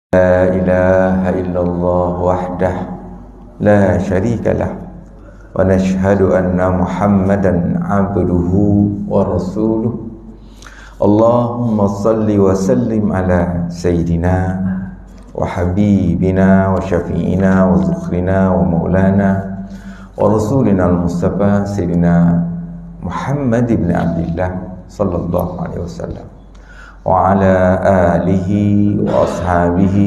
لا إله إلا الله وحده لا شريك له ونشهد أن محمدا عبده ورسوله اللهم صل وسلم على سيدنا وحبيبنا وشفيعنا وذخرنا ومولانا ورسولنا المصطفى سيدنا محمد بن عبد الله صلى الله عليه وسلم وعلى آله وأصحابه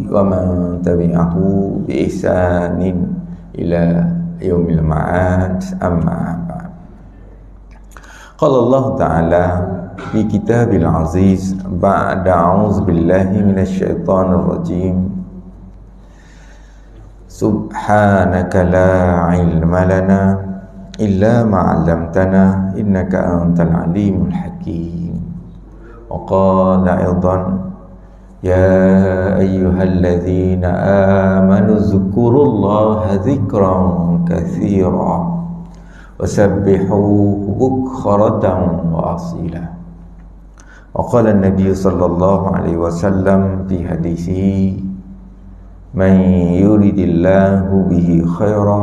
ومن تبعه بإحسان إلى يوم المعاد أما بعد. قال الله تعالى في كتاب العزيز بعد أعوذ بالله من الشيطان الرجيم سبحانك لا علم لنا إلا ما علمتنا إنك أنت العليم الحكيم. وقال أيضا يا أيها الذين آمنوا اذكروا الله ذكرا كثيرا وسبحوه بكرة وأصيلا. وقال النبي صلى الله عليه وسلم في حديثه من يريد الله به خيرا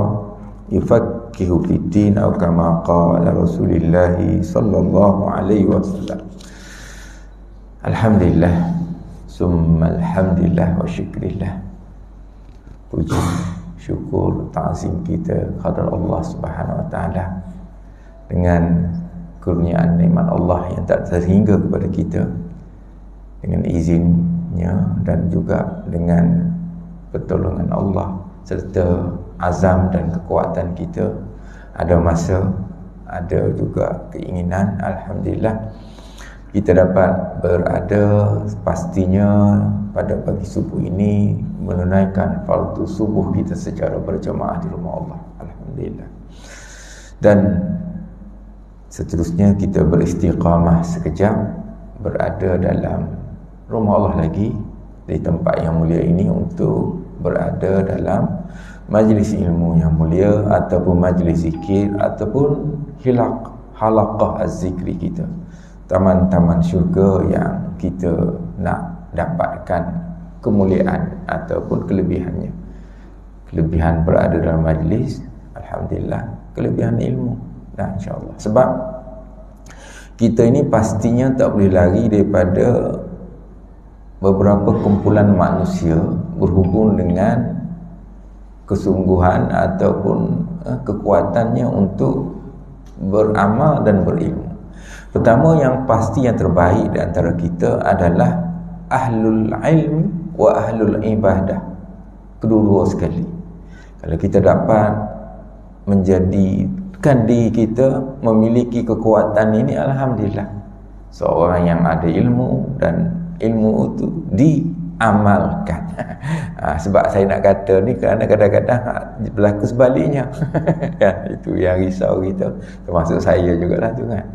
يفكه في الدين أو كما قال رسول الله صلى الله عليه وسلم. Alhamdulillah, summa alhamdulillah wa syukrillah. Puji, syukur, ta'zim kita kepada Allah Subhanahu wa taala dengan kurniaan nikmat Allah yang tak terhingga kepada kita, dengan izinnya dan juga dengan pertolongan Allah serta azam dan kekuatan kita. Ada masa, ada juga keinginan, alhamdulillah kita dapat berada pastinya pada pagi subuh ini menunaikan fardu subuh kita secara berjemaah di rumah Allah. Alhamdulillah. Dan seterusnya kita beristiqamah sekejap berada dalam rumah Allah lagi di tempat yang mulia ini untuk berada dalam majlis ilmu yang mulia ataupun majlis zikir ataupun halaqah az-zikri kita, taman-taman syurga yang kita nak dapatkan kemuliaan ataupun kelebihannya. Kelebihan berada dalam majlis, alhamdulillah, kelebihan ilmu, dan insya-Allah. Sebab kita ini pastinya tak boleh lari daripada beberapa kumpulan manusia berhubung dengan kesungguhan ataupun kekuatannya untuk beramal dan berilmu. Pertama, yang pasti yang terbaik di antara kita adalah ahlul ilmi wa ahlul ibadah. Kedua-dua sekali. Kalau kita dapat menjadikan diri kita memiliki kekuatan ini, alhamdulillah. Seorang yang ada ilmu dan ilmu itu diamalkan. Sebab saya nak kata ni kerana kadang-kadang berlaku sebaliknya. Itu yang risau kita. Termasuk saya jugalah tu kan.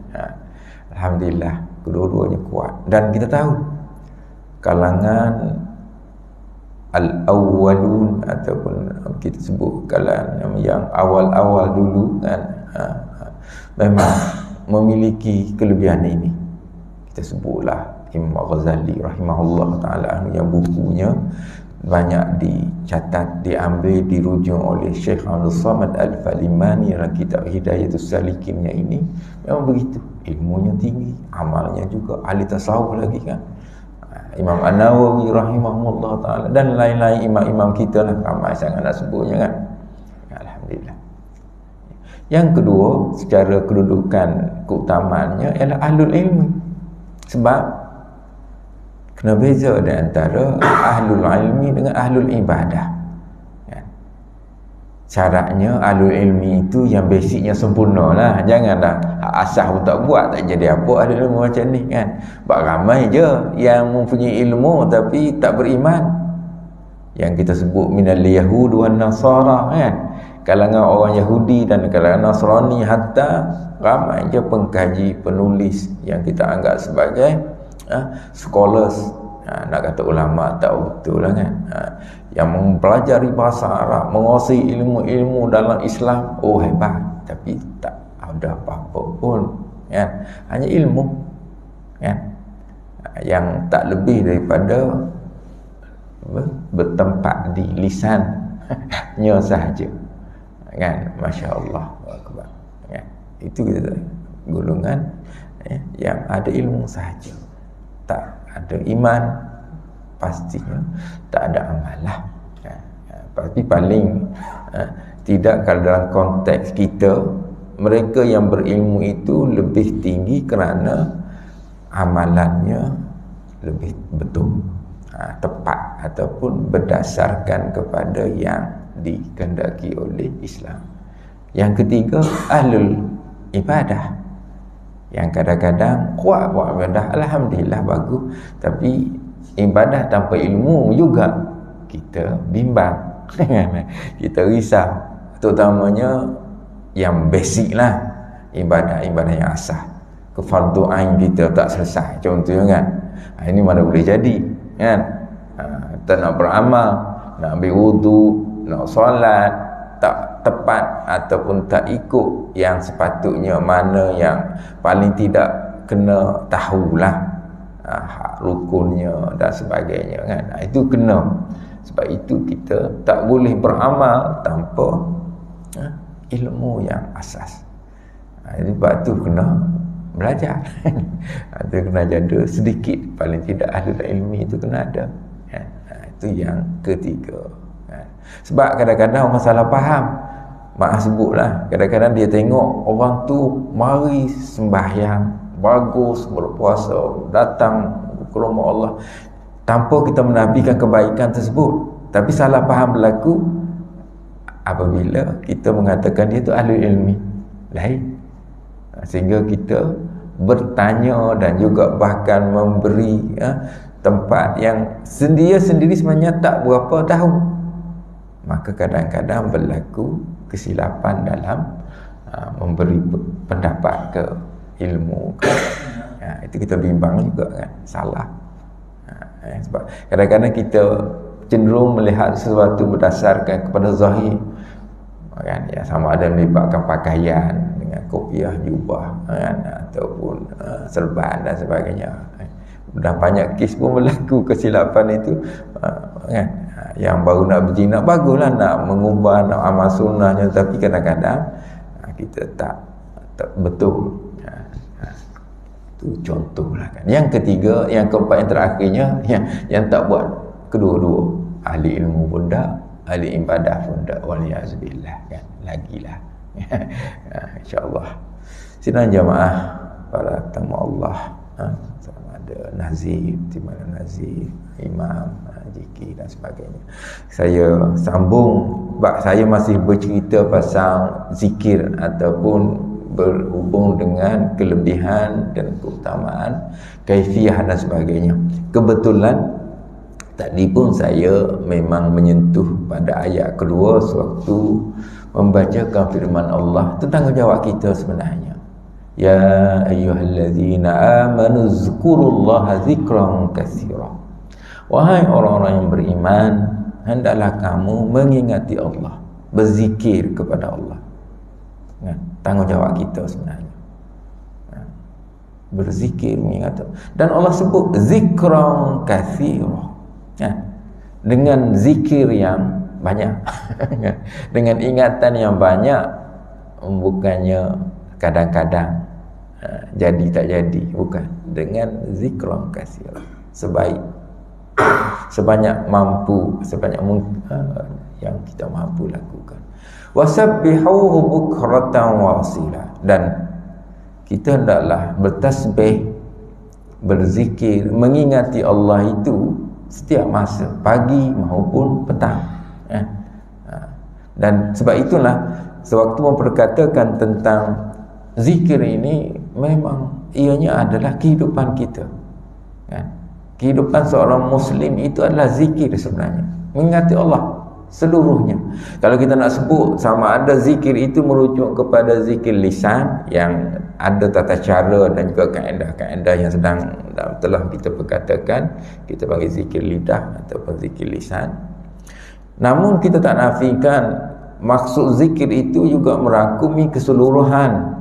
Alhamdulillah, kedua-duanya kuat. Dan kita tahu kalangan al-awwalun ataupun kita sebut kalangan yang awal-awal dulu kan, memang memiliki kelebihan ini. Kita sebutlah Imam Ghazali rahimahullah ta'ala yang bukunya banyak dicatat, diambil, dirujuk oleh Syekh Abdul Samad Al-Falimani dalam kitab Hidayatus Salikinnya ini. Memang begitu, ilmunya tinggi, amalnya juga, ahli tasawuf lagi kan. Imam An-Nawawi rahimahullah ta'ala dan lain-lain imam-imam kita lah, ramai sangat nak sebutnya kan. Alhamdulillah. Yang kedua, secara kedudukan keutamaannya ialah ahlul ilmi. Sebab kena beza di antara ahlul ilmi dengan ahlul ibadah. Syaratnya ahlul ilmi itu yang basicnya sempurna lah. Janganlah asah pun tak buat, tak jadi apa ahlul ilmu macam ni kan. Sebab ramai je yang mempunyai ilmu tapi tak beriman. Yang kita sebut minal yahud wan nasara kan. Kalangan orang Yahudi dan kalangan Nasrani, hatta ramai je pengkaji, penulis yang kita anggap sebagai scholars. Nak kata ulama tak betul lah kan. Yang mempelajari bahasa Arab, menguasai ilmu-ilmu dalam Islam, oh hebat, tapi tak ada apa-apa pun kan. Hanya ilmu kan, yang tak lebih daripada bertempat di lisannya sahaja, kan? Masya Allah, kan? Itu kita golongan yang ada ilmu sahaja, tak ada iman, pastinya tak ada amalah. Pasti paling tidak, kalau dalam konteks kita, mereka yang berilmu itu lebih tinggi kerana amalannya lebih betul, tepat, ataupun berdasarkan kepada yang dikehendaki oleh Islam. Yang ketiga, ahlul ibadah, yang kadang-kadang kuat buat ibadah, alhamdulillah bagus, tapi ibadah tanpa ilmu juga kita bimbang. Kita risau, terutamanya yang basic lah, ibadah-ibadah yang asal, kefardu ain kita tak selesai contohnya, kan? Ini mana boleh jadi, kan? Kita nak beramal, nak ambil wudu, nak solat, tak tepat ataupun tak ikut yang sepatutnya, mana yang paling tidak kena tahulah rukunnya dan sebagainya, kan? Itu kena. Sebab itu kita tak boleh beramal tanpa ilmu yang asas. Sebab tu kena belajar. Itu kena jaga sedikit, paling tidak ahli ilmi itu kena ada. Itu yang ketiga. Sebab kadang-kadang orang salah faham. Mak sebutlah, kadang-kadang dia tengok orang tu mari sembahyang, bagus, berpuasa, datang ke rumah Allah, tanpa kita menafikan kebaikan tersebut, tapi salah faham berlaku apabila kita mengatakan dia tu ahli ilmi lain, sehingga kita bertanya dan juga bahkan memberi tempat yang dia sendiri sebenarnya tak berapa tahu. Maka kadang-kadang berlaku kesilapan dalam memberi pendapat ke ilmu ke. Itu kita bimbang juga, kan? Salah. Sebab kadang-kadang kita cenderung melihat sesuatu berdasarkan kepada zahir, kan? Ya, sama ada melibatkan pakaian dengan kopiah, jubah, kan? Ataupun serban dan sebagainya. Dan banyak kes pun berlaku kesilapan itu, kan? Yang baru nak berjinak, baguslah nak mengubah, nak amal sunnahnya, tapi kadang-kadang kita tak betul. Itu contohlah, kan. Yang ketiga, yang keempat, yang terakhirnya, yang tak buat kedua-dua, ahli ilmu pun tak, ahli ibadah pun tak, waliyazubillah, kan. Lagilah. InsyaAllah sidang jamaah para tamu Allah, sama ada nazir, di mana nazir, imam, zikir dan sebagainya. Saya sambung, sebab saya masih bercerita pasal zikir ataupun berhubung dengan kelebihan dan keutamaan, kaifiah dan sebagainya. Kebetulan tadi pun saya memang menyentuh pada ayat kedua sewaktu membacakan firman Allah. Itu tanggungjawab kita sebenarnya. Ya ayyuhallazina amanu zkurullaha zikran katsira. Wahai orang-orang yang beriman, hendaklah kamu mengingati Allah, berzikir kepada Allah. Tanggungjawab kita sebenarnya, berzikir, mengingat. Dan Allah sebut zikran katsira, dengan zikir yang banyak. Dengan ingatan yang banyak, bukannya kadang-kadang jadi tak jadi, bukan. Dengan zikran katsira, sebanyak mampu, sebanyak yang kita mampu lakukan. Wasabbihuhu bukratan wa asila, dan kita hendaklah bertasbih, berzikir, mengingati Allah itu setiap masa, pagi maupun petang. Dan sebab itulah sewaktu memperkatakan tentang zikir ini, memang ianya adalah kehidupan kita, kan? Kehidupan seorang muslim itu adalah zikir sebenarnya, mengingati Allah seluruhnya. Kalau kita nak sebut sama ada zikir itu merujuk kepada zikir lisan yang ada tata cara dan juga kaedah-kaedah yang sedang telah kita perkatakan, kita panggil zikir lidah ataupun zikir lisan. Namun kita tak nafikan maksud zikir itu juga merangkumi keseluruhan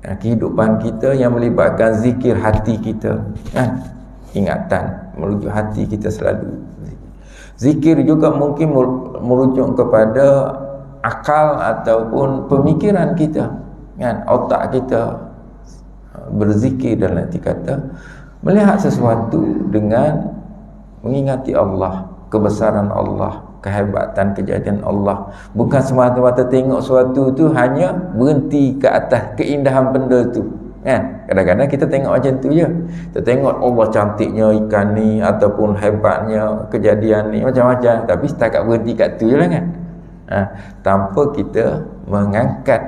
kehidupan kita yang melibatkan zikir hati kita, kan? Ingatan menuju hati kita selalu. Zikir juga mungkin merujuk kepada akal ataupun pemikiran kita, kan? Otak kita berzikir dalam arti kata melihat sesuatu dengan mengingati Allah, kebesaran Allah, kehebatan kejadian Allah. Bukan semata-mata tengok sesuatu tu hanya berhenti ke atas keindahan benda tu, kan? Kadang-kadang kita tengok macam tu je. Kita tengok Allah cantiknya ikan ni ataupun hebatnya kejadian ni macam-macam, tapi setakat berhenti kat tu je lah, kan? Tanpa kita mengangkat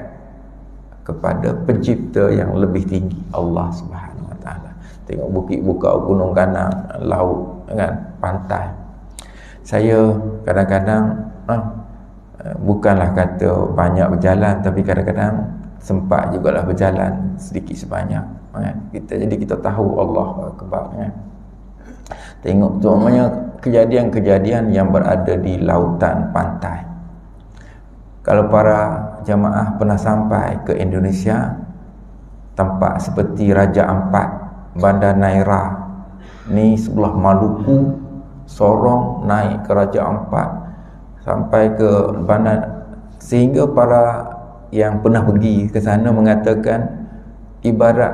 kepada pencipta yang lebih tinggi, Allah Subhanahu Wa Taala. Tengok bukit bukau, gunung kanang, laut, kan, pantai. Saya kadang-kadang bukanlah kata banyak berjalan, tapi kadang-kadang sempat jugalah berjalan sedikit sebanyak, kan? Jadi kita tahu Allah Akbar, kan? Tengok terutamanya kejadian-kejadian yang berada di lautan, pantai. Kalau para jamaah pernah sampai ke Indonesia, tempat seperti Raja Ampat, Bandar Naira ni sebelah Maluku, Sorong, naik ke Raja Ampat sampai ke bandar, sehingga para yang pernah pergi ke sana mengatakan ibarat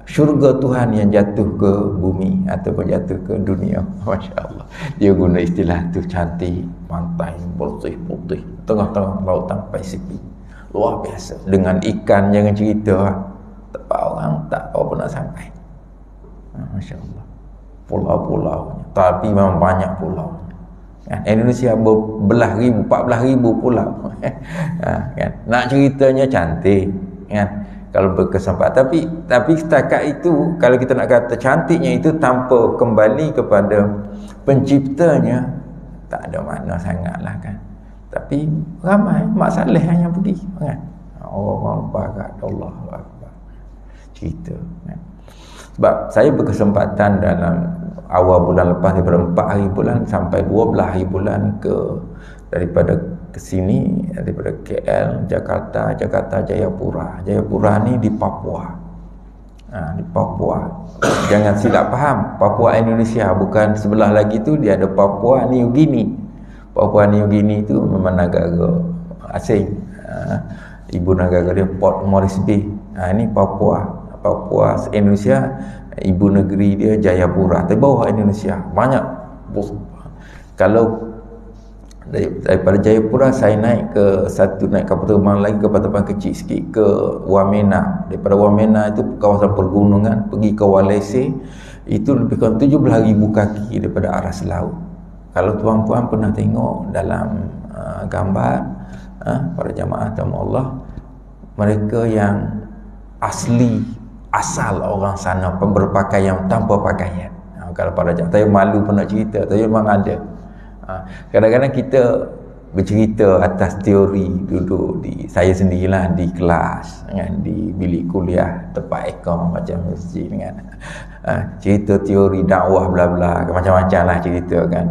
syurga Tuhan yang jatuh ke bumi ataupun jatuh ke dunia. Masya Allah, dia guna istilah tu, cantik, pantai bersih putih, tengah-tengah lautan Pasifik, luar biasa, dengan ikan jangan cerita, tak orang tak tahu pernah sampai. Masya Allah, pulau-pulaunya, tapi memang banyak pulau. Indonesia berbelah ribu, 14,000 pulau. Kan? Nak ceritanya cantik, kan? Kalau berkesempatan, tapi setakat itu, kalau kita nak kata cantiknya itu tanpa kembali kepada penciptanya, tak ada makna sangatlah, kan? Tapi ramai Mak Saleh yang pergi, kan? Orang barat, Allah Akbar, cerita, kan? Sebab saya berkesempatan dalam awal bulan lepas, daripada 4 hari bulan sampai 12 hari bulan daripada ke sini, daripada KL, Jakarta, Jayapura. Jayapura ni di Papua. Di Papua. Jangan silap faham, Papua Indonesia, bukan sebelah lagi tu dia ada Papua New Guinea. Papua New Guinea tu memang negara asing. Ibu negara dia Port Moresby. Ini Papua Indonesia, ibu negeri dia Jayapura, di bawah Indonesia. Banyak. Kalau daripada Jayapura saya naik kapal terbang lagi, kapal terbang kecil sikit ke Wamena. Daripada Wamena itu kawasan pergunungan, pergi ke Walese, itu lebih kurang 17,000 kaki daripada arah selaut. Kalau tuan-puan pernah tengok dalam gambar para jamaah tamu Allah, mereka yang asal orang sana berpakaian tanpa pakaian. Kalau para jamaah, saya malu pun nak cerita, tapi memang ada. Kadang-kadang kita bercerita atas teori, duduk saya sendirilah di kelas, kan, di bilik kuliah tempat ekor macam masjid, kan, cerita teori dakwah bla bla, macam-macam lah cerita, kan.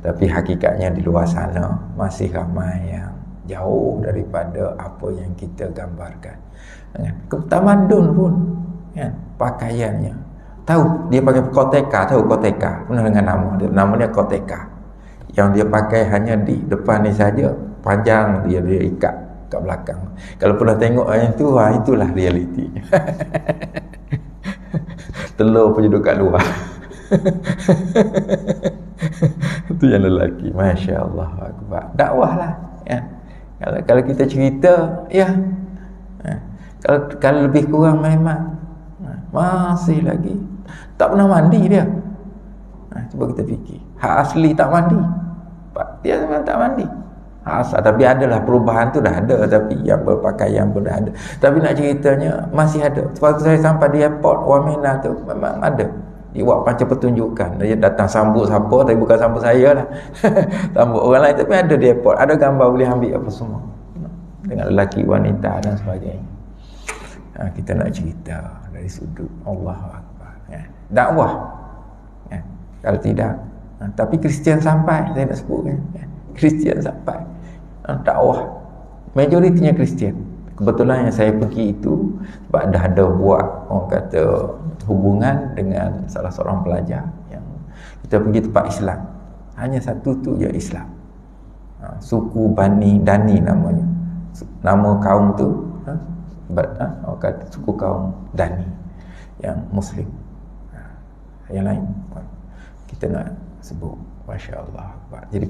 Tapi hakikatnya di luar sana masih ramai yang jauh daripada apa yang kita gambarkan, kan. Tamadun pun, kan, pakaiannya, tahu dia pakai koteka, tahu koteka, pernah dengar nama dia koteka. Yang dia pakai hanya di depan ni saja, panjang dia ikat kat belakang. Kalau pernah tengok yang tu, itulah realiti. Telur pun duduk kat luar. Itu yang lelaki. Masya Allah Akbar. Dakwah lah, ya. Kalau kita cerita, ya, kalau lebih kurang memang masih lagi tak pernah mandi dia. Cuba kita fikir, hak asli tak mandi, dia memang tak mandi, hak asal. Tapi adalah perubahan tu dah ada, tapi yang berpakaian pun dah ada. Tapi nak ceritanya masih ada. Sebab saya sampai di airport Wamena tu, memang ada. Dia buat macam pertunjukan, dia datang sambut siapa, tapi bukan sambut saya lah. Sambut orang lain, tapi ada di airport, ada gambar boleh ambil apa semua, dengan lelaki, wanita dan sebagainya. Kita nak cerita dari sudut Allah Akbar, ya. Dakwah, ya. Kalau tidak, tapi Kristian sampai, saya nak sebut, ya. Kristian sampai, dakwah majoritinya Kristian. Kebetulan yang saya pergi itu sebab dah ada buat, orang kata, hubungan dengan salah seorang pelajar yang kita pergi tempat Islam. hanya satu tu je Islam. Suku Bani Dani namanya, nama kaum tu orang kata suku kaum Dani yang Muslim. Yang lain kita nak sebut. Masya Allah. Jadi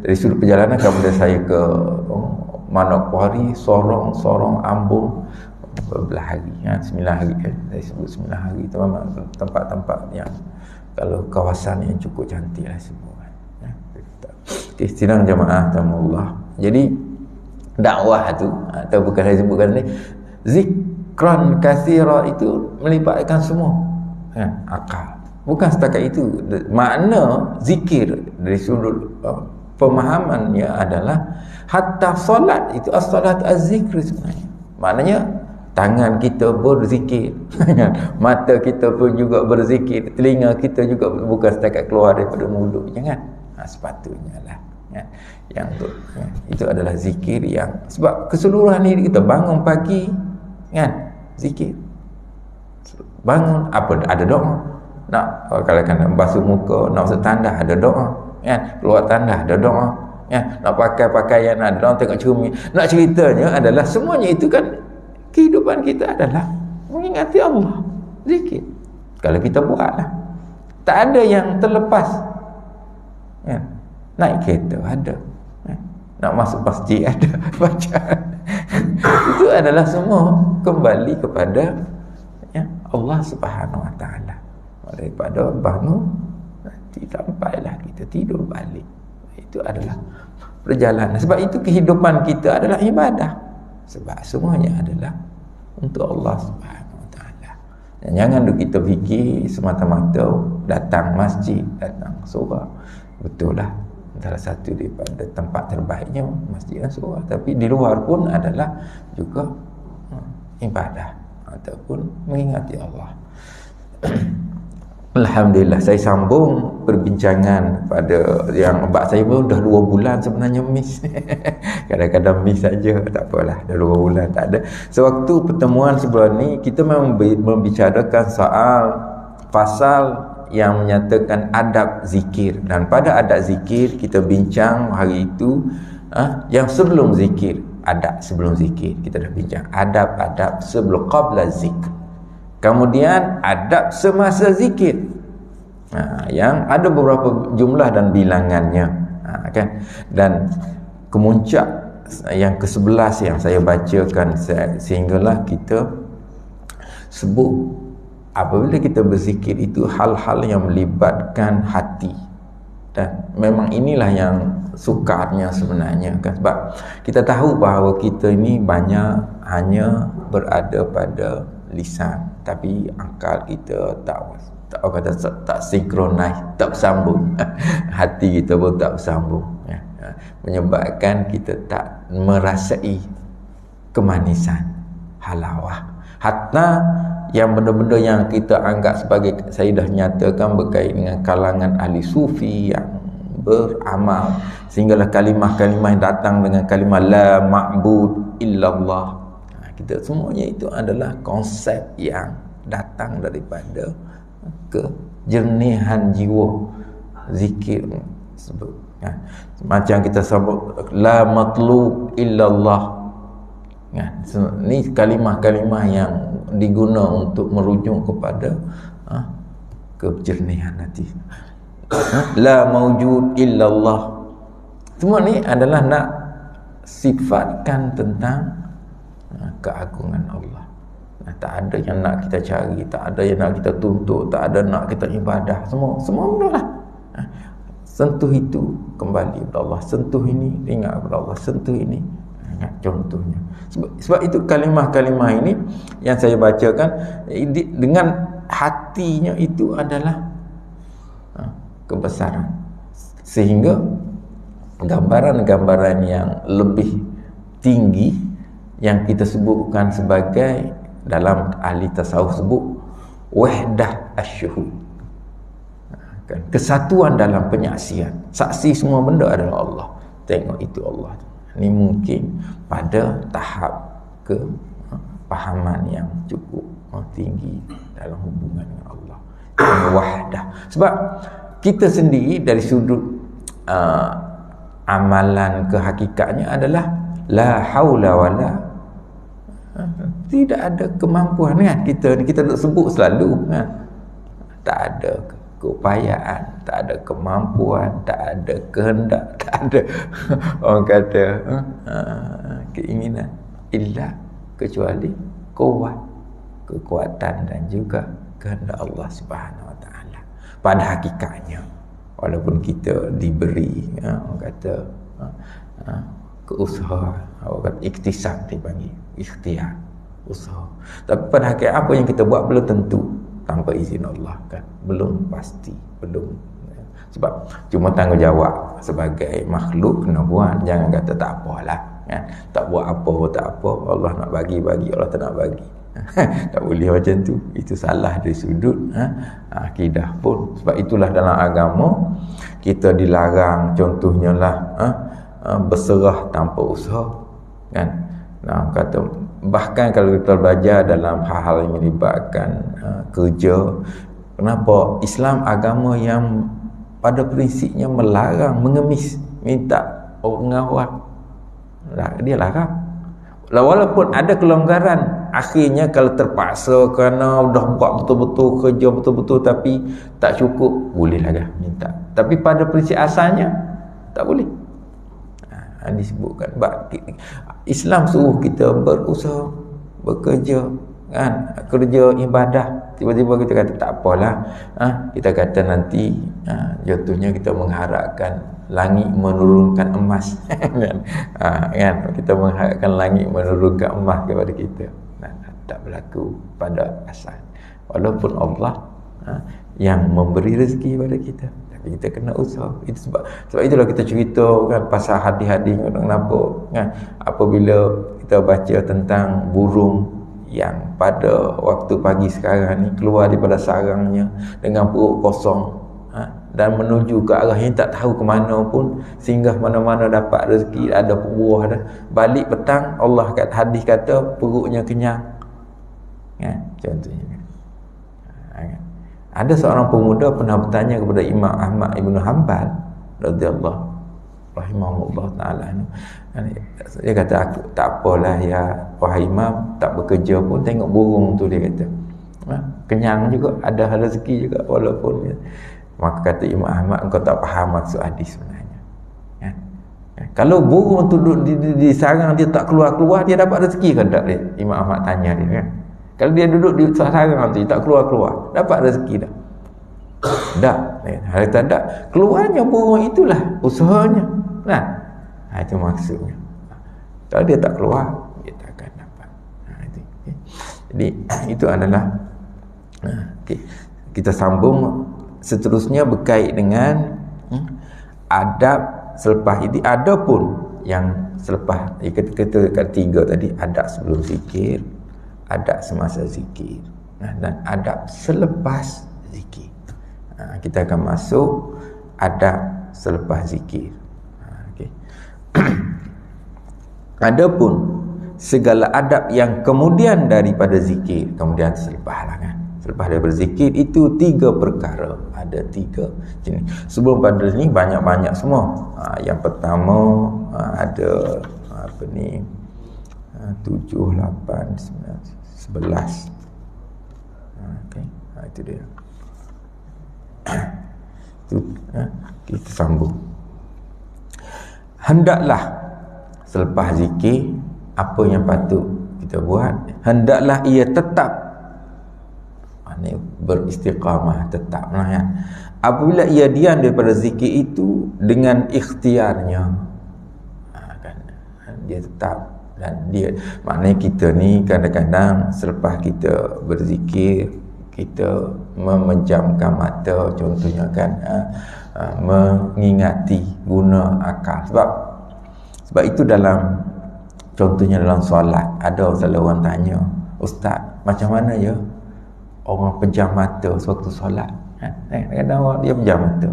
dari sudut perjalanan kemudian saya ke Manokwari, Sorong, Ambon beberapa hari, 9 hari kan. Saya sebut 9 hari tu memang tempat-tempat yang kalau kawasan yang cukup cantik lah semua kan. Sidang jamaah tamallah. Jadi dakwah tu atau bukan saya sebutkan ni, zikran katsira itu melibatkan semua kan, akal. Bukan setakat itu. Makna zikir dari sudut pemahamannya adalah hatta solat itu as-salat az-zikr sebenarnya. Maknanya tangan kita berzikir, mata kita pun juga berzikir, telinga kita juga bukan setakat keluar daripada mulut. Jangan. Sepatutnya lah. Yang tu, itu adalah zikir yang sebab keseluruhan diri kita bangun pagi kan, zikir. Bangun apa ada doa. Nak kalau nak basuh muka, nak basuh tandas ada doa kan, keluar tandas ada doa kan, nak pakai pakaian ada doa, tengok cermin. Nak ceritanya adalah semuanya itu kan kehidupan kita adalah mengingati Allah, zikir. Kalau kita buatlah, tak ada yang terlepas kan. Naik kereta ada kan? Nak masuk masjid ada bacaan. Itu adalah semua kembali kepada Allah Subhanahu Wa Taala. Daripada bangun nanti sampailah kita tidur balik, itu adalah perjalanan. Sebab itu kehidupan kita adalah ibadah, sebab semuanya adalah untuk Allah Subhanahu Wa Taala. Dan jangan kita fikir semata-mata datang masjid, datang surau. Betul lah, salah satu daripada tempat terbaiknya masjid dan surau, tapi di luar pun adalah juga ibadah ataupun mengingati Allah. Alhamdulillah, saya sambung perbincangan pada yang abad saya pun dah 2 bulan sebenarnya miss. Kadang-kadang miss saja, tak apalah, dah 2 bulan tak ada. Sewaktu pertemuan sebelum ni kita memang membicarakan soal pasal yang menyatakan adab zikir, dan pada adab zikir kita bincang hari itu yang sebelum zikir, adab sebelum zikir kita dah bincang, adab-adab sebelum qabla zikr. Kemudian adab semasa zikir, yang ada beberapa jumlah dan bilangannya, kan? Dan kemuncak yang ke-11 yang saya bacakan sehinggalah kita sebut apabila kita berzikir itu hal-hal yang melibatkan hati, dan memang inilah yang sukarnya sebenarnya kan, sebab kita tahu bahawa kita ini banyak hanya berada pada lisan, tapi akal kita tak sinkronis, tak bersambung. Hati kita pun tak bersambung, menyebabkan kita tak merasai kemanisan, halawah. Hatta yang benda-benda yang kita anggap sebagai, saya dah nyatakan berkait dengan kalangan ahli sufi yang beramal, sehinggalah kalimah-kalimah yang datang dengan kalimah la ma'bud illallah. Kita semuanya itu adalah konsep yang datang daripada kejernihan jiwa zikir sebut. Macam kita sebut la matlub illallah. Ini kalimah-kalimah yang diguna untuk merujuk kepada kejernihan hati. La maujud illallah. Semua ni adalah nak sifatkan tentang keagungan Allah. Tak ada yang nak kita cari, tak ada yang nak kita tuntut, tak ada nak kita ibadah, semua benda lah. Sentuh itu kembali kepada Allah, sentuh ini ingat kepada Allah, sentuh ini ingat. Contohnya sebab itu kalimah-kalimah ini yang saya bacakan dengan hatinya itu adalah kebesaran, sehingga gambaran-gambaran yang lebih tinggi yang kita sebutkan sebagai, dalam ahli tasawuf sebut wahdah asyuhud, kesatuan dalam penyaksian. Saksi semua benda adalah Allah, tengok itu Allah. Ini mungkin pada tahap kepahaman yang cukup tinggi dalam hubungan dengan Allah, wahdah. Sebab kita sendiri dari sudut amalan ke hakikatnya adalah la haula wala, tidak ada kemampuan kan. Kita nak sebut selalu kan, tak ada keupayaan, tak ada kemampuan, tak ada kehendak, tak ada orang kata keinginan, illa kecuali kuat, kekuatan dan juga kehendak Allah Subhanahu Wa Taala. Pada hakikatnya, walaupun kita diberi orang kata keusaha, orang kata iktisab dipanggil, ikhtiar, usaha, tapi pada hakikat apa yang kita buat belum tentu tanpa izin Allah kan, belum pasti, belum. Sebab cuma tanggungjawab sebagai makhluk kena buat, jangan kata tak apalah kan, tak buat apa tak apa, Allah nak bagi, Allah tak nak bagi. Tak boleh macam tu, itu salah dari sudut akidah pun. Sebab itulah dalam agama kita dilarang, contohnya lah berserah tanpa usaha kan. Nah, kata bahkan kalau kita belajar dalam hal-hal yang melibatkan kerja, kenapa Islam agama yang pada prinsipnya melarang mengemis, minta orang awal, dia larang. Walaupun ada kelonggaran, akhirnya kalau terpaksa kerana dah buat betul-betul kerja betul-betul tapi tak cukup, bolehlah dah minta. Tapi pada prinsip asalnya tak boleh. Disebutkan Islam suruh kita berusaha, bekerja kan, kerja ibadah. Tiba-tiba kita kata tak apalah, kita kata nanti jatuhnya kita mengharapkan langit menurunkan emas kan, kita mengharapkan langit menurunkan emas kepada kita. Tak berlaku pada asal. Walaupun Allah yang memberi rezeki pada kita, tapi kita kena usaha. Itu sebab itulah kita cerita kan pasal hadis-hadis kenapa kan, apabila kita baca tentang burung yang pada waktu pagi sekarang ni keluar daripada sarangnya dengan perut kosong dan menuju ke arah yang tak tahu ke mana pun, singgah mana-mana dapat rezeki, ada buah dah, balik petang Allah kat hadis kata perutnya kenyang kan, contohnya. Ada seorang pemuda pernah bertanya kepada Imam Ahmad Ibn Hanbal radhiyallahu rahimahullah ta'ala, dia kata, aku tak apalah ya wahai Imam, tak bekerja pun tengok burung tu, dia kata kenyang juga, ada rezeki juga walaupun ya. Maka kata Imam Ahmad, engkau tak faham maksud hadis sebenarnya kan? Kalau burung tu duduk di sarang dia tak keluar-keluar, dia dapat rezeki kan tak? Imam Ahmad tanya dia kan, kalau dia duduk di sarang tu tak keluar-keluar, dapat rezeki dah? Tak. Hari tak ada, keluarnya burung itulah usahanya. Itu maksudnya. Kalau dia tak keluar, dia tak akan dapat. Jadi itu adalah kita sambung seterusnya berkait dengan adab selepas ini. Ada pun yang selepas kita ketiga tadi, adab sebelum zikir, adab semasa zikir, dan adab selepas zikir. Kita akan masuk adab selepas zikir. Adapun segala adab yang kemudian daripada zikir, kemudian selepas lah kan, selepas daripada zikir itu 3 perkara, ada 3 jenis. Sebelum pada ni banyak-banyak semua. Yang pertama ada 7, 8, 9, 11. Itu dia. Kita sambung. Hendaklah selepas zikir, apa yang patut kita buat? Hendaklah ia tetap, ini beristiqamah, tetaplah ya. Apabila ia diam daripada zikir itu dengan ikhtiarnya, kan, dia tetap. Dan dia, maknanya kita ni kadang-kadang selepas kita berzikir, kita memejamkan mata, contohnya kan, mengingati, guna akal. Sebab itu dalam, contohnya dalam solat, ada salah orang tanya, Ustaz, macam mana ya orang pejam mata sewaktu solat? Kadang-kadang orang dia pejam mata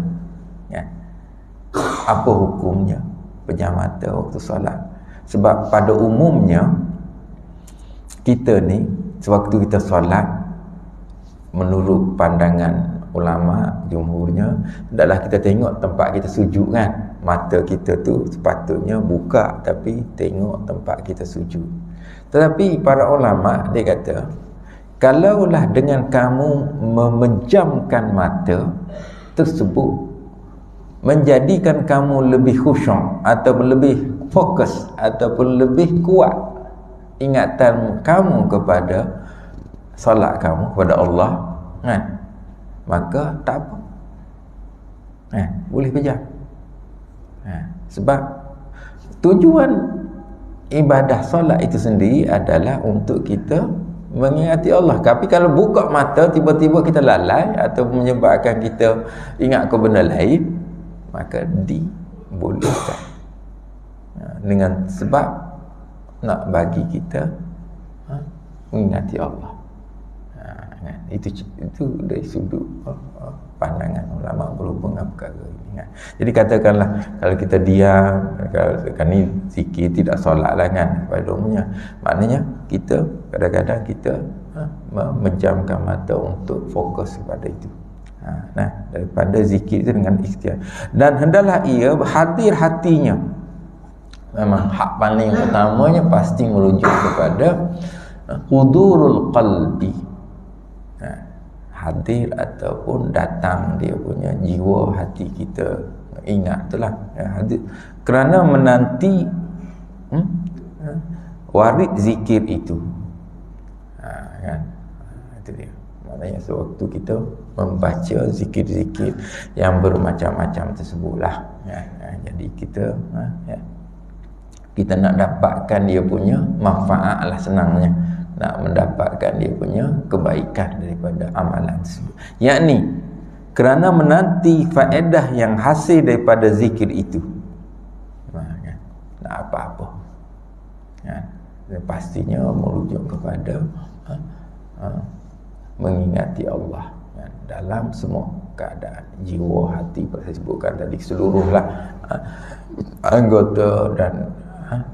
ya. Apa hukumnya pejam mata waktu solat? Sebab pada umumnya kita ni sewaktu kita solat, menurut pandangan ulama jumhurnya adalah kita tengok tempat kita sujud kan. Mata kita tu sepatutnya buka tapi tengok tempat kita sujud. Tetapi para ulama dia kata, kalaulah dengan kamu memejamkan mata tersebut menjadikan kamu lebih khusyuk ataupun lebih fokus ataupun lebih kuat ingatan kamu kepada solat kamu kepada Allah kan, maka tak apa boleh pejam sebab tujuan ibadah solat itu sendiri adalah untuk kita mengingati Allah. Tapi kalau buka mata tiba-tiba kita lalai atau menyebabkan kita ingat ke benda lain, maka dibolehkan dengan sebab nak bagi kita mengingati Allah. Itu dari sudut pandangan ulama berhubung dengan perkara ini. Jadi katakanlah kalau kita diam, kalau ni zikir tidak solat lah kan pada umumnya, maknanya kita kadang-kadang kita memejamkan mata untuk fokus kepada itu. Nah, daripada zikir itu dengan ikhtiar, dan hendaklah ia hadir hatinya. Memang hak paling utamanya pasti merujuk kepada hudurul qalbi, hadir ataupun datang dia punya jiwa hati kita, ingat itulah hadir, kerana menanti warid zikir itu kan. Itu dia maknanya sewaktu kita membaca zikir-zikir yang bermacam-macam tersebutlah jadi kita nak dapatkan dia punya manfaat lah, senangnya nak mendapatkan dia punya kebaikan daripada amalan tersebut, yakni kerana menanti faedah yang hasil daripada zikir itu. Nak apa-apa pastinya merujuk kepada mengingati Allah dalam semua keadaan, jiwa, hati, saya sebutkan tadi seluruhlah anggota dan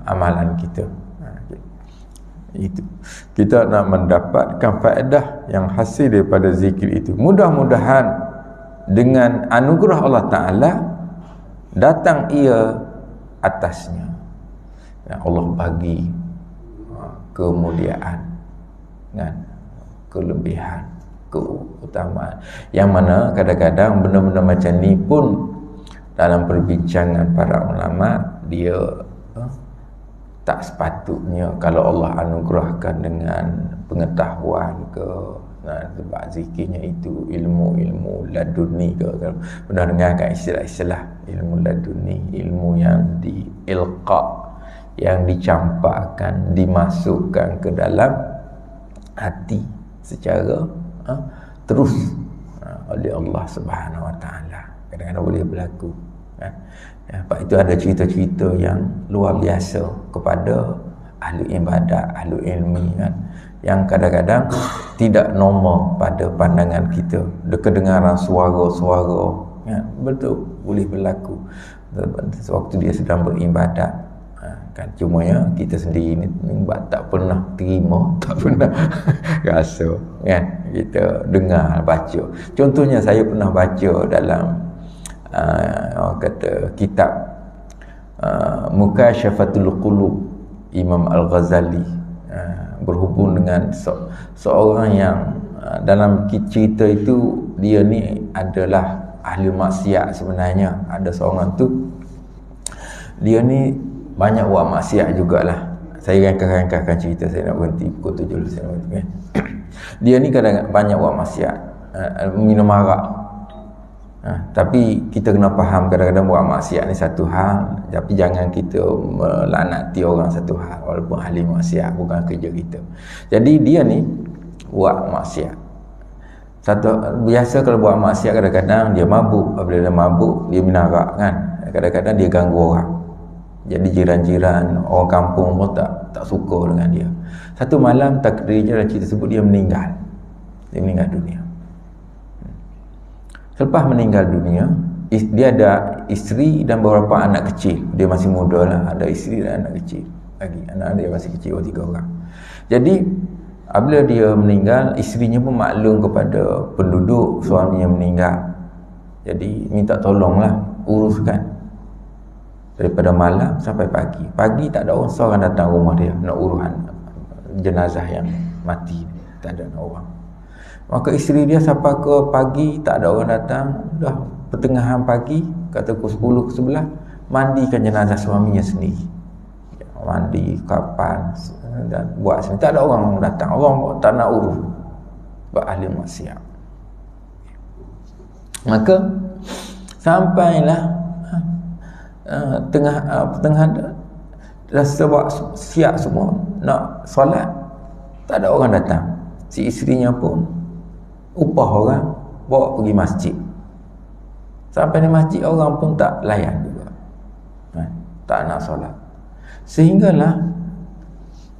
amalan kita. Itu kita nak mendapatkan faedah yang hasil daripada zikir itu. Mudah-mudahan dengan anugerah Allah Ta'ala datang ia atasnya, Allah bagi kemuliaan kan, kelebihan, keutamaan, yang mana kadang-kadang benda-benda macam ni pun dalam perbincangan para ulama dia tak sepatutnya kalau Allah anugerahkan dengan pengetahuan ke, sebab zikirnya itu ilmu-ilmu laduni ke, kalau pernah dengarkan istilah-istilah ilmu laduni, ilmu yang diilqa, yang dicampakkan, dimasukkan ke dalam hati secara terus oleh Allah Subhanahu Wa Taala. Kadang-kadang boleh berlaku kan. Sebab itu ada cerita-cerita yang luar biasa kepada ahli ibadat, ahli ilmi kan, yang kadang-kadang tidak normal pada pandangan kita. Kedengaran suara-suara kan, betul boleh berlaku sewaktu dia sedang beribadat kan. Cuma ya kita sendiri ni tak pernah terima, tak pernah rasa kan, kita dengar baca. Contohnya saya pernah baca dalam kata kitab Mukashafatul Qulub Imam Al-Ghazali, berhubung dengan seorang yang dalam cerita itu dia ni adalah ahli maksiat sebenarnya. Ada seorang tu dia ni banyak buat maksiat jugalah. Saya rangka-rangkakan cerita, saya nak berhenti pukul 7 dulu, saya nak berhenti kan. Dia ni kadang banyak buat maksiat, minum arak. Tapi kita kena faham kadang-kadang buat maksiat ni satu hal, tapi jangan kita melaknati orang satu hal walaupun ahli maksiat, bukan kerja kita. Jadi dia ni buat maksiat. Biasa kalau buat maksiat kadang-kadang dia mabuk. Apabila dia mabuk, dia minum arak kan. Kadang-kadang dia ganggu orang. Jadi jiran-jiran, orang kampung pun tak suka dengan dia. Satu malam takdirnya dalam cerita tersebut dia meninggal. Dia meninggal dunia. Selepas meninggal dunia, dia ada isteri dan beberapa anak kecil. Dia masih muda lah, ada isteri dan anak kecil lagi. Anak dia masih kecil, 3 orang. Jadi Apabila dia meninggal, isterinya pun maklum kepada penduduk suaminya meninggal. Jadi minta tolonglah, uruskan daripada malam sampai pagi. Pagi tak ada orang seorang datang rumah dia nak urus jenazah yang mati, tak ada orang. Maka isteri dia sampai ke pagi tak ada orang datang, dah pertengahan pagi, kata pukul 10 ke 11, mandikan jenazah suaminya sendiri. Mandi kapan dan buat sendiri, tak ada orang datang, orang tak nak urus, sebab ahli maksiat. Maka sampailah tengah dah sebab siap semua nak solat, tak ada orang datang. Si isterinya pun upah orang bawa pergi masjid. Sampai di masjid orang pun tak layan juga, tak nak solat. Sehinggalah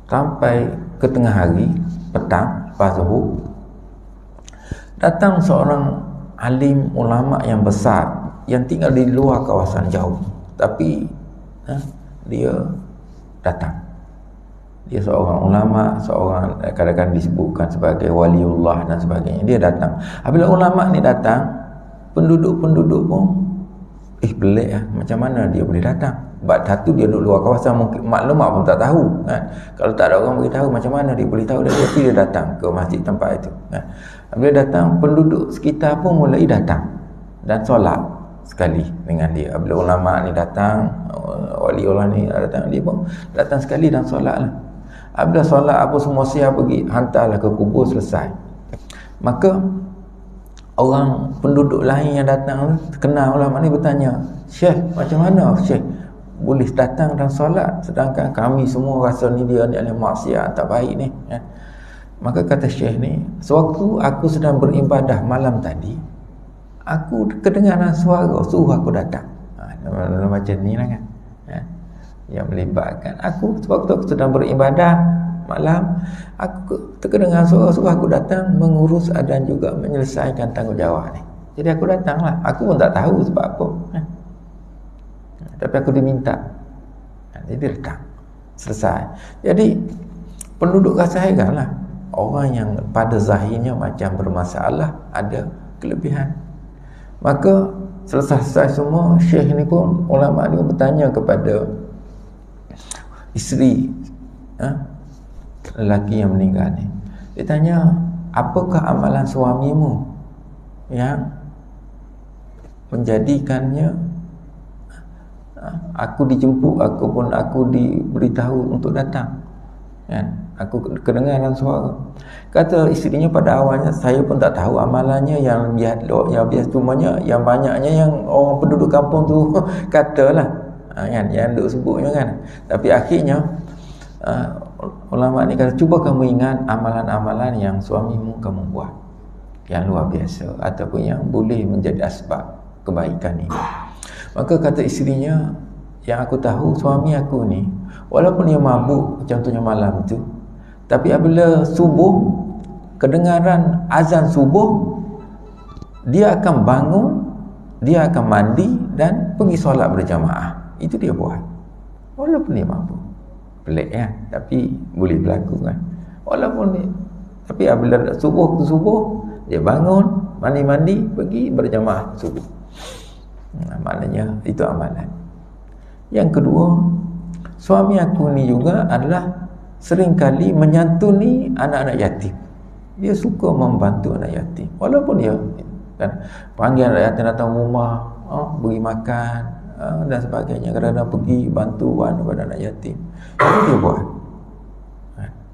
sampai ke tengah hari, petang, lepas zuhur, datang seorang alim ulama yang besar yang tinggal di luar kawasan jauh, tapi dia datang. Dia seorang ulama, seorang kadang-kadang disebutkan sebagai waliullah dan sebagainya. Dia datang. Apabila ulama ni datang, penduduk-penduduk pun pelik lah, macam mana dia boleh datang? Sebab satu dia duduk luar kawasan, mungkin maklumat pun tak tahu kan? Kalau tak ada orang beritahu, macam mana dia boleh tahu? Tapi dia datang ke masjid tempat itu kan? Apabila datang, penduduk sekitar pun mulai datang dan solat sekali dengan dia. Apabila ulama ni datang, waliullah ni datang, dia pun datang sekali dan solat lah. Apabila solat apa semua siap pergi, hantarlah ke kubur, selesai. Maka orang penduduk lain yang datang kenal ulama ni bertanya, Syekh, macam mana Syekh boleh datang dan solat sedangkan kami semua rasa ni dia ni ahli maksiat, tak baik ni kan? Maka kata Syekh ni, sewaktu aku sedang beribadah malam tadi, aku kedengaran suara suruh aku datang. Macam ni lah kan, yang melibatkan aku sewaktu aku sedang beribadah malam, aku terkedengar suara suruh aku datang mengurus dan juga menyelesaikan tanggungjawab ni. Jadi aku datanglah. Aku pun tak tahu sebab apa, tapi aku diminta, jadi datang, selesai. Jadi penduduk rasa heran lah, orang yang pada zahirnya macam bermasalah ada kelebihan. Maka selesai semua, Syekh ni pun, ulama ni pun bertanya kepada isteri lelaki yang meninggal ni. Dia tanya, apakah amalan suamimu yang menjadikannya aku dijemput, aku diberitahu untuk datang kan? Aku kedengaran suara. Kata isterinya, pada awalnya saya pun tak tahu amalannya, yang biasa cumanya yang banyaknya yang orang penduduk kampung tu katalah kan, yang duk sebutnya kan. Tapi akhirnya ulama ni kata, cuba kamu ingat amalan-amalan yang suamimu kamu buat yang luar biasa ataupun yang boleh menjadi asbab kebaikan ini. Maka kata isterinya, yang aku tahu suami aku ni walaupun dia mabuk contohnya malam tu, tapi apabila subuh, kedengaran azan subuh, dia akan bangun, dia akan mandi dan pergi solat berjamaah. Itu dia buat walaupun dia mabuk. Pelik kan, tapi boleh berlaku kan, walaupun dia. Tapi apabila subuh dia bangun, mandi-mandi, pergi berjamaah subuh. Maknanya itu amalan. Yang kedua, suami aku ni juga adalah seringkali menyantuni anak-anak yatim. Dia suka membantu anak yatim, walaupun dia kan panggil anak yatim datang rumah, beri makan dan sebagainya, kadang-kadang pergi bantuan kepada anak yatim. Itu dia buat.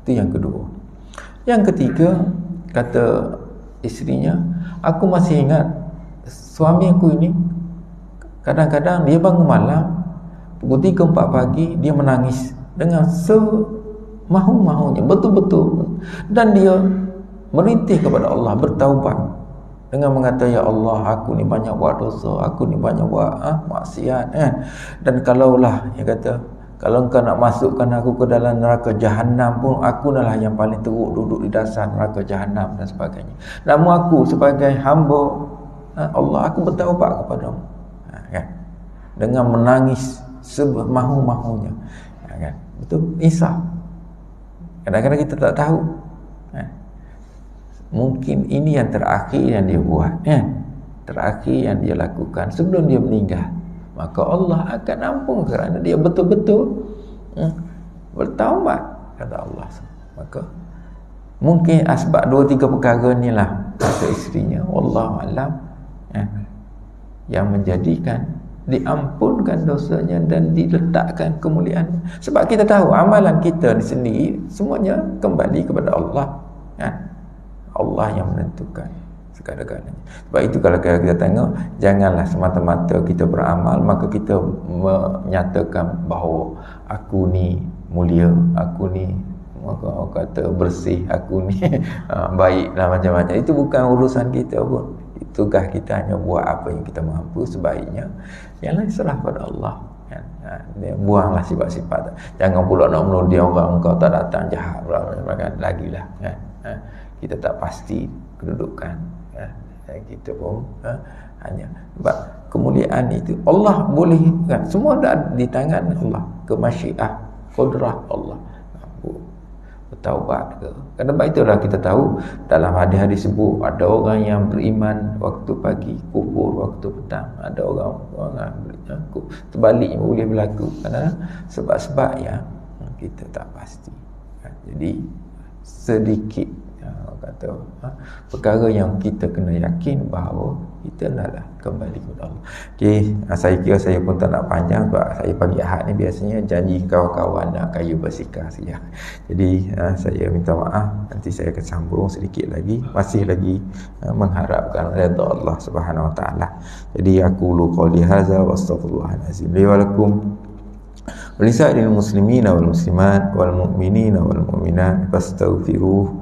Itu yang kedua. Yang ketiga, kata isterinya, aku masih ingat suami aku ini kadang-kadang dia bangun malam pukul 3-4 pagi, dia menangis dengan semahu-mahunya, betul-betul, dan dia merintih kepada Allah, bertaubat dengan mengata, ya Allah, aku ni banyak buat dosa, aku ni banyak buat maksiat kan. Dan kalaulah, dia kata, kalau engkau nak masukkan aku ke dalam neraka Jahannam pun, aku lah yang paling teruk duduk di dasar neraka Jahannam dan sebagainya. Namun aku sebagai hamba Allah, aku bertaubat kepadamu kan? Dengan menangis semahu-mahunya kan? Itu insaf. Kadang-kadang kita tak tahu mungkin ini yang terakhir yang dia buat, terakhir yang dia lakukan sebelum dia meninggal, maka Allah akan ampun kerana dia betul-betul bertaubat kata Allah. Maka mungkin asbab 2-3 perkara ni lah kata isterinya, wallahu alam, yang menjadikan diampunkan dosanya dan diletakkan kemuliaan. Sebab kita tahu amalan kita di sini semuanya kembali kepada Allah, Allah yang menentukan segala-galanya. Sebab itu kalau kita tengok, janganlah semata-mata kita beramal maka kita menyatakan bahawa aku ni mulia, aku ni orang kata bersih, aku ni baiklah macam-macam. Itu bukan urusan kita pun. Tugas kita hanya buat apa yang kita mampu sebaiknya, yang lain serah pada Allah. Buanglah sifat-sifat. Jangan pula nak menuduh orang engkau tak datang jahat lagilah. Kita tak pasti kedudukan kita pun hanya sebab kemuliaan itu Allah boleh kan, semua ada di tangan Allah, kemasyiah kudrah Allah. Bertaubat ke. Kerana itulah kita tahu dalam hadis-hadis sebut ada orang yang beriman waktu pagi, kufur waktu petang. Ada orang terbalik boleh berlaku kerana sebab-sebab yang kita tak pasti. Jadi sedikit kata perkara yang kita kena yakin bahawa kita adalah kembali kepada Allah. Okey, saya kira saya pun tak nak panjang sebab saya pagi Ahad ni biasanya janji kawan-kawan nak kayu bersikah saja. Jadi saya minta maaf, nanti saya akan sambung sedikit lagi, masih lagi mengharapkan redha Allah Subhanahu Wa Taala. Jadi aku lu qouli hadza wa astaghfirullahalazim li wa lakum wa lisa'il muslimina wal muslimat wal mu'minina wal mu'minat fastaghfiruh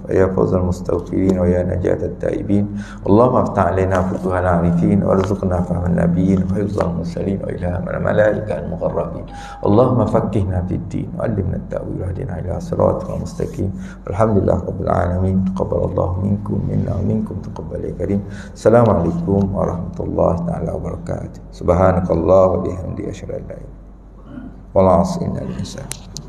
ya fawzal mustaghfirin wa ya najat at-taibin. Allahumma aftah alaina futuhal arifin warzuqna fahman nabiyyin wa hifzal mursalin wa ilhamal malaikal muqarrabin. Allahumma faqqihna fid din wa 'allimna at-ta'wil wahdina ila siratal mustaqim. Alhamdulillah rabbil alamin. Taqabbalallahu minkum minna wa minkum taqabbal ya karim. Assalamualaikum warahmatullahi taala wabarakatuh. Subhanakallah wa bihamdika asyhadu an la ilaha illa anta astaghfiruka wa atubu ilaik.